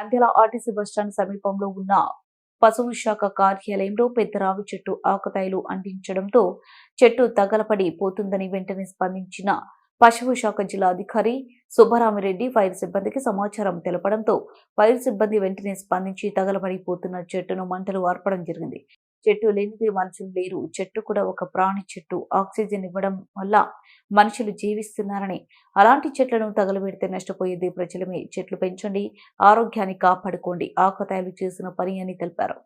Nandyal RTC bus stand సమీపంలో ఉన్న పశువు శాఖ కార్యాలయంలో పెద్ద రావి చెట్టు ఆకుతాయిలు అంటించడంతో చెట్టు తగలపడి పోతుందని వెంటనే స్పందించిన పశువు శాఖ జిల్లా అధికారి సుబ్బరామిరెడ్డి ఫైర్ సిబ్బందికి సమాచారం తెలపడంతో ఫైర్ సిబ్బంది వెంటనే స్పందించి తగలబడిపోతున్న చెట్టును మంటలు ఆర్పడం జరిగింది. చెట్టు లేనిదే మనుషులు లేరు. చెట్టు కూడా ఒక ప్రాణి చెట్టు. ఆక్సిజన్ ఇవ్వడం వల్ల మనుషులు జీవిస్తున్నారని, అలాంటి చెట్లను తగలబెడితే నష్టపోయేది ప్రజలమే. చెట్లు పెంచండి, ఆరోగ్యాన్ని కాపాడుకోండి. ఆకతాయిలు చేసిన పని అని తెలిపారు.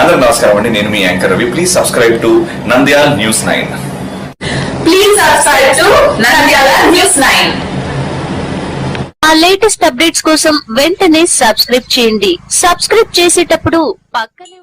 అందరూ నమస్కారం అండి, నేను మీ anchor Ravi. Please subscribe to Nandyal news 9. Please subscribe to Nandyal news 9. ఆ లేటెస్ట్ అప్డేట్స్ కోసం వెంటనే సబ్స్క్రైబ్ చేయండి. సబ్స్క్రైబ్ చేసేటప్పుడు పక్కనే